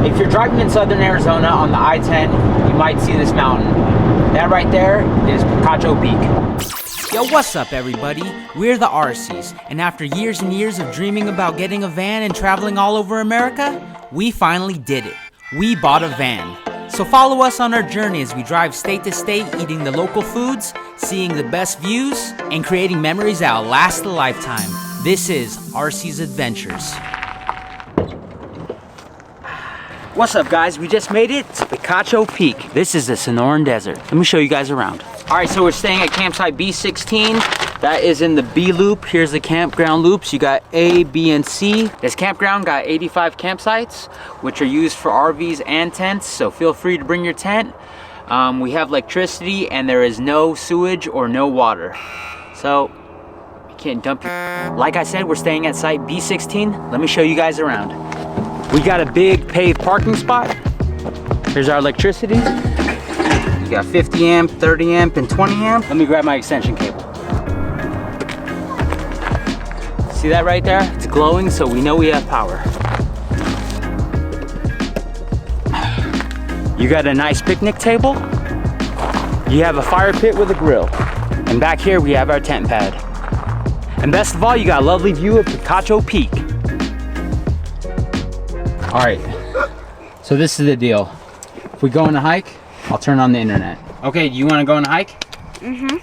If you're driving in southern Arizona on the I-10, you might see this mountain. That right there is Picacho Peak. Yo, what's up everybody? We're the RCs, and after years and years of dreaming about getting a van and traveling all over America, we finally did it. We bought a van. So follow us on our journey as we drive state to state, eating the local foods, seeing the best views, and creating memories that'll last a lifetime. This is RC's Adventures. What's up guys? We just made it to Picacho Peak. This is the Sonoran Desert. Let me show you guys around. All right, so we're staying at campsite B16. That is in the B loop. Here's the campground loops. You got A, B, and C. This campground got 85 campsites, which are used for RVs and tents, so feel free to bring your tent. We have electricity and there is no sewage or no water. So, you can't dump your... Like I said, we're staying at site B16. Let me show you guys around. We got a big paved parking spot. Here's our electricity. You got 50 amp, 30 amp, and 20 amp. Let me grab my extension cable. See that right there? It's glowing, so we know we have power. You got a nice picnic table. You have a fire pit with a grill. And back here we have our tent pad. And best of all, you got a lovely view of Picacho Peak. All right, so this is the deal. If we go on a hike, I'll turn on the internet. Okay, do you want to go on a hike? Mm-hmm.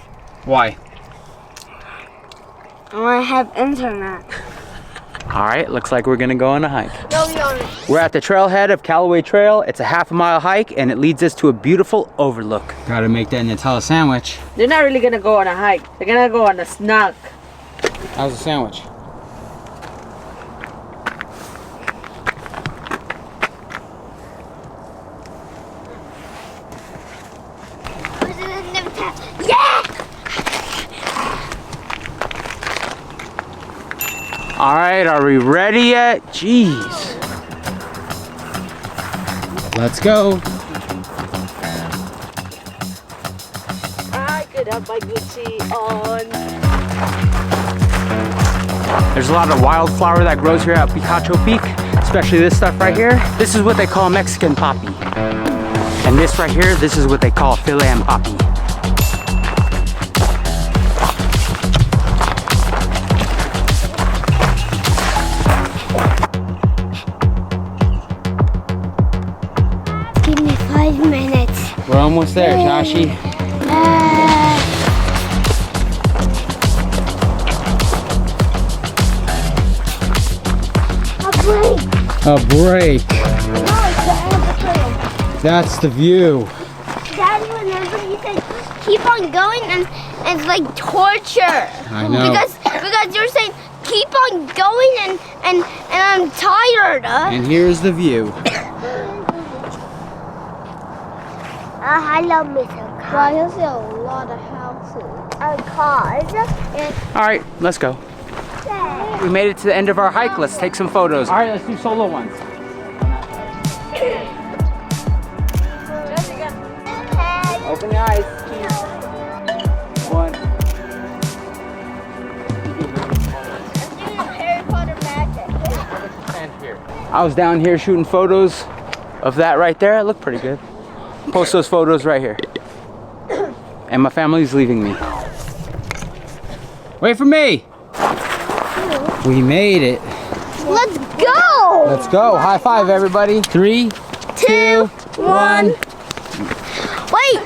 Why? I want to have internet. All right, looks like we're gonna go on a hike. No, we aren't. We're at the trailhead of Calloway Trail. It's a half-a-mile hike and it leads us to a beautiful overlook. Gotta make that Nutella sandwich. They're not really gonna go on a hike. They're gonna go on a snack. How's the sandwich? All right, are we ready yet? Jeez. Let's go. I could have my Gucci on. There's a lot of wildflower that grows here at Picacho Peak, especially this stuff right here. This is what they call Mexican poppy. And this right here, this is what they call Philan poppy. Give me 5 minutes. We're almost there, Joshi. A break. A break. No, it's the end of the trail. That's the view. Daddy, whenever you said keep on going, and it's like torture. I know. Because you're saying keep on going, and I'm tired. And here's the view. Hello, Mr. Cars. There's a lot of houses. Cars. All right, let's go. We made it to the end of our hike. Let's take some photos. All right, let's do solo ones. Open your eyes. One. Harry Potter magic. I was down here shooting photos of that right there. It looked pretty good. Post those photos right here. And my family's leaving me. Wait for me. We made it. Let's go. Let's go. High five, everybody. 3, 2, 1. Wait.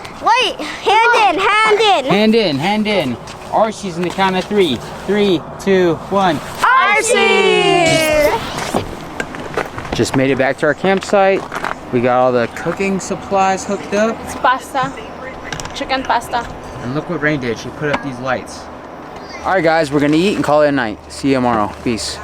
Hand in. Hand in, hand in. RC's in the count of 3. 3, 2, 1. RC. Just made it back to our campsite. We got all the cooking supplies hooked up. It's pasta. Chicken pasta. And look what Rain did. She put up these lights. All right, guys, we're gonna eat and call it a night. See you tomorrow. Peace.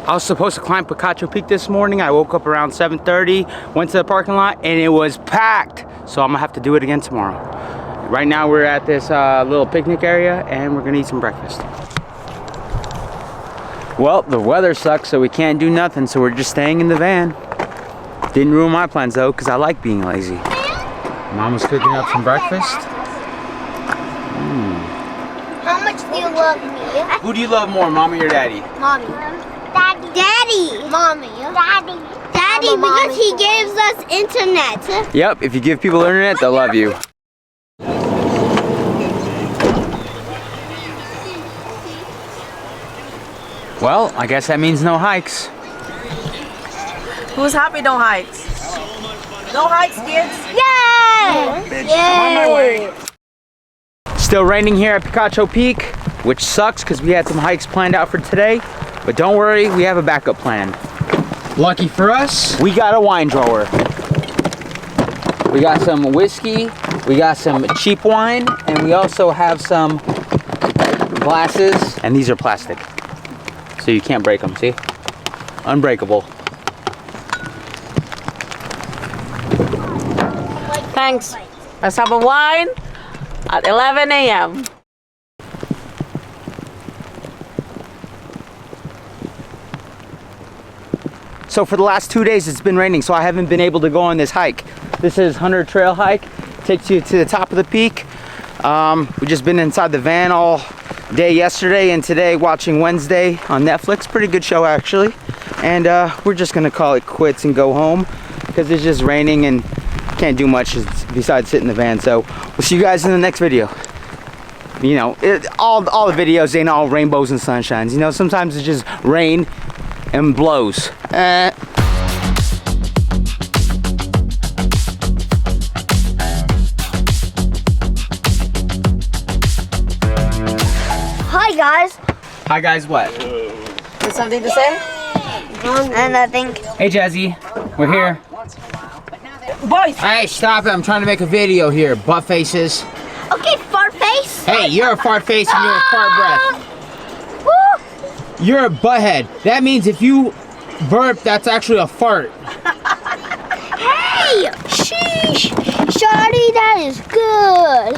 I was supposed to climb Picacho Peak this morning. I woke up around 7:30, went to the parking lot, and it was packed. So I'm gonna have to do it again tomorrow. Right now we're at this little picnic area and we're gonna eat some breakfast. Well, the weather sucks, so we can't do nothing, so we're just staying in the van. Didn't ruin my plans though, because I like being lazy. Mama's cooking up some breakfast. How much do you love me? Who do you love more, mommy or daddy? Mommy. Daddy. Daddy. Mommy. Daddy. Daddy, because he gives us internet. Yep, if you give people internet, they'll love you. Well, I guess that means no hikes. Who's happy no hikes? No hikes, kids? Yay! Yay! Still raining here at Picacho Peak, which sucks because we had some hikes planned out for today. But don't worry, we have a backup plan. Lucky for us, we got a wine drawer. We got some whiskey, we got some cheap wine, and we also have some glasses. And these are plastic, so you can't break them, see? Unbreakable. Thanks. Let's have a wine at 11 a.m. So for the last 2 days it's been raining, so I haven't been able to go on this hike. This is Hunter Trail hike. Takes you to the top of the peak. We've just been inside the van all day yesterday and today watching Wednesday on Netflix. Pretty good show actually. And we're just gonna call it quits and go home because it's just raining and can't do much besides sit in the van. So we'll see you guys in the next video. You know, all the videos ain't all rainbows and sunshines. You know, sometimes it's just rain and blows. Hi guys. Hi guys, what? Got something to say? And I think. Hey Jazzy, we're here. Boys! Hey, stop it, I'm trying to make a video here, butt faces. Okay, fart face. Hey, you're a fart face and you're a fart breath. Woo. You're a butthead. That means if you burp, that's actually a fart. Hey, sheesh, Shawty, that is good.